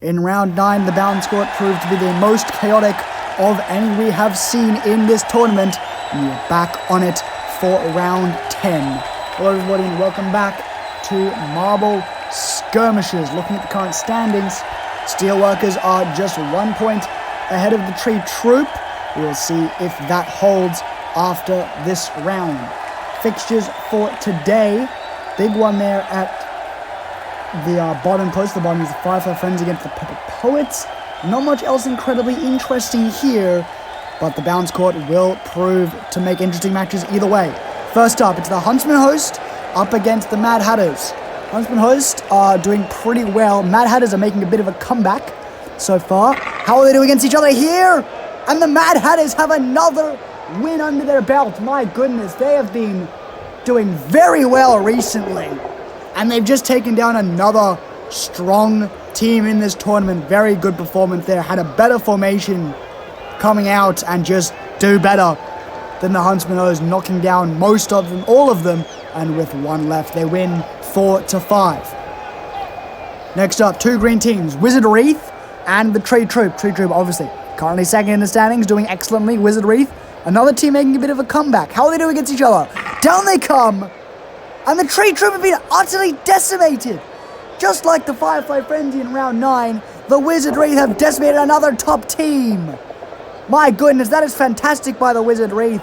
In round 9, the balance court proved to be the most chaotic of any we have seen in this tournament. And we're back on it for round 10. Hello everybody and welcome back to Marble Skirmishers. Looking at the current standings, Steelworkers are just 1 point ahead of the Tree Troop. We will see if that holds after this round. Fixtures for today, big one there at the bottom, close to the bottom, is the Firefly Friends against the Pepper Poets. Not much else incredibly interesting here, but the balance court will prove to make interesting matches either way. First up, it's the Huntsman Host up against the Mad Hatters. Huntsman Host are doing pretty well. Mad Hatters are making a bit of a comeback so far. How are they doing against each other here? And the Mad Hatters have another win under their belt. My goodness, they have been doing very well recently. And they've just taken down another strong team in this tournament. Very good performance there. Had a better formation coming out and just do better than the Huntsman O's, knocking down most of them, all of them. And with one left, they win 4-5. Next up, two green teams, Wizard Wreath and the Tree Troop. Tree Troop, obviously, currently second in the standings, doing excellently. Wizard Wreath, another team making a bit of a comeback. How are they doing against each other? Down they come. And the Tree Troop have been utterly decimated. Just like the Firefly Frenzy in round 9, the Wizard Wreath have decimated another top team. My goodness, that is fantastic by the Wizard Wreath.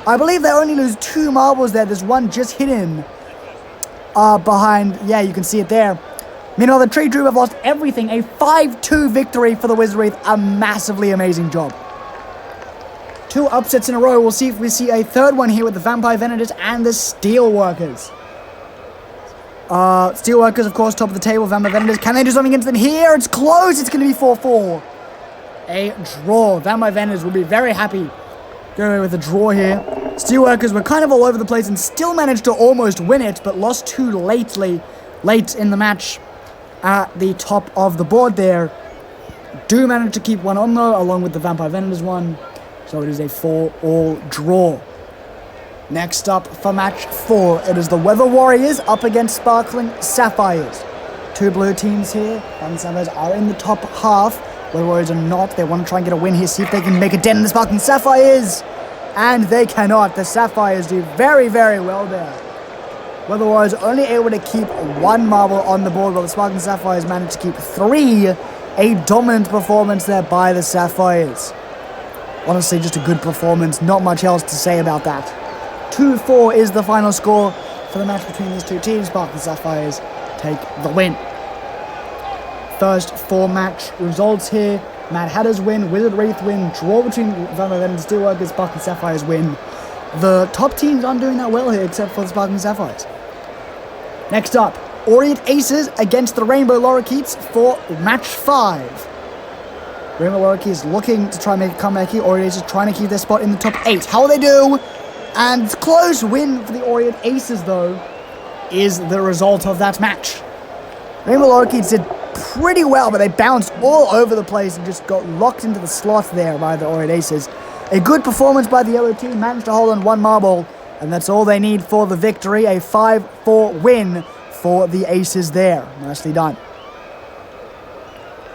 I believe they only lose 2 marbles there. There's one just hidden behind. Yeah, you can see it there. Meanwhile, the Tree Troop have lost everything. A 5-2 victory for the Wizard Wreath. A massively amazing job. 2 upsets in a row. We'll see if we see a third one here with the Vampire Venators and the Steelworkers. Steelworkers, of course, top of the table. Vampire Venators, can they do something against them here? It's close. It's going to be 4-4. A draw. Vampire Venators will be very happy going away with a draw here. Steelworkers were kind of all over the place and still managed to almost win it, but lost too late in the match at the top of the board there. Do manage to keep one on though, along with the Vampire Venators one. So it is a 4-all draw. Next up for match 4, it is the Weather Warriors up against Sparkling Sapphires. 2 blue teams here. Sparkling Sapphires are in the top half. Weather Warriors are not. They want to try and get a win here, see if they can make a dent in the Sparkling Sapphires. And they cannot. The Sapphires do very, very well there. Weather Warriors only able to keep 1 marble on the board, while the Sparkling Sapphires managed to keep 3. A dominant performance there by the Sapphires. Honestly, just a good performance. Not much else to say about that. 2-4 is the final score for the match between these 2 teams. Sparkling Sapphires take the win. First 4 match results here. Mad Hatters win, Wizard Wreath win, draw between Vampire and Steelworkers, Sparkling Sapphires win. The top teams aren't doing that well here except for the Sparkling Sapphires. Next up, Orient Aces against the Rainbow Lorikeets for match 5. Rainbow Lorikeets looking to try and make a comeback here. Orient Aces trying to keep their spot in the top 8. How will they do? And close win for the Orient Aces, though, is the result of that match. Rainbow Lorikeets did pretty well, but they bounced all over the place and just got locked into the slot there by the Orient Aces. A good performance by the yellow team, managed to hold on 1 marble, and that's all they need for the victory. A 5-4 win for the Aces there. Nicely done.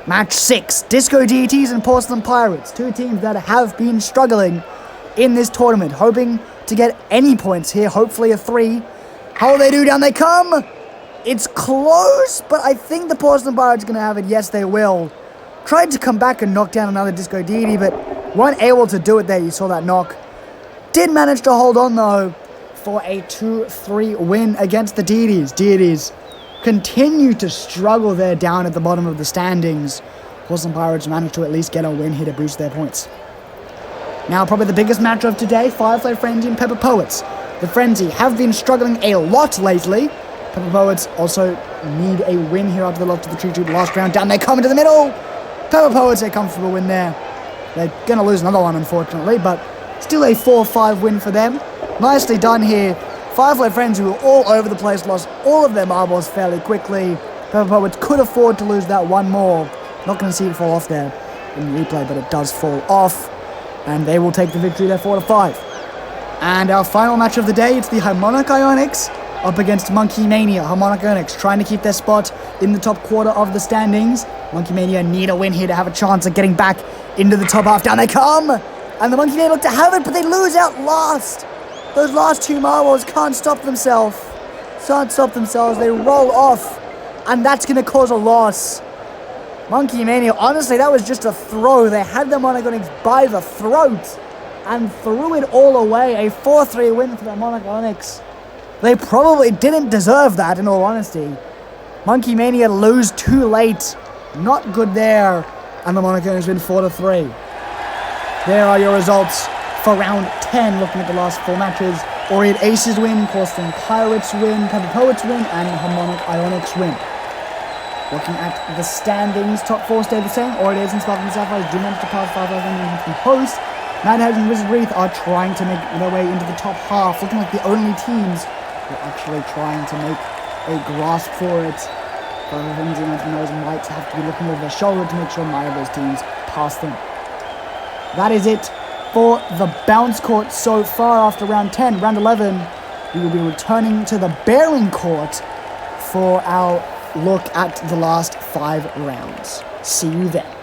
Match 6, Disco Deities and Porcelain Pirates. 2 teams that have been struggling in this tournament, hoping to get any points here, hopefully a 3. How will they do? Down they come. It's close, but I think the Porcelain Pirates are going to have it. Yes, they will. Tried to come back and knock down another Disco Deity, but weren't able to do it there. You saw that knock. Did manage to hold on, though, for a 2-3 win against the Deities. Deities continue to struggle there down at the bottom of the standings. Porcelain Pirates managed to at least get a win here to boost their points. Now, probably the biggest match of today, Firefly Frenzy and Pepper Poets. The Frenzy have been struggling a lot lately. Pepper Poets also need a win here after the loss to the Tree Troop last round. Down they come into the middle. Pepper Poets, a comfortable win there. They're going to lose another one, unfortunately, but still a 4-5 win for them. Nicely done here. Firefly Friends, who were all over the place, lost all of their marbles fairly quickly. Pepper Poets could afford to lose that one more. Not going to see it fall off there in replay, but it does fall off. And they will take the victory there 4-5. And our final match of the day, it's the Harmonic Ionics up against Monkey Mania. Harmonic Onyx trying to keep their spot in the top quarter of the standings. Monkey Mania need a win here to have a chance of getting back into the top half. Down they come! And the Monkey Mania look to have it, but they lose out last. Those last two marbles can't stop themselves. They roll off, and that's going to cause a loss. Monkey Mania, honestly, that was just a throw. They had the Harmonic Onyx by the throat and threw it all away. A 4-3 win for the Harmonic Onyx. They probably didn't deserve that, in all honesty. Monkey Mania lose too late. Not good there. And the Harmonic Onyx win 4-3. There are your results for round 10, looking at the last 4 matches. Orient Aces win, Coruscant Pirates win, Pepper Poets win, and Harmonic Onyx win. Looking at the standings, top 4 stay the same. Orient Aces and Sparkling Sapphires do manage to pass 5,000 from host. Madheads and Wizard Wreath are trying to make their way into the top half, looking like the only teams who are actually trying to make a grasp for it. For other things, Knows and Whites have to be looking over their shoulder to make sure neither of those teams pass them. That is it for the bounce court so far after round 10. Round 11, we will be returning to the bearing court for our look at the last 5 rounds. See you then.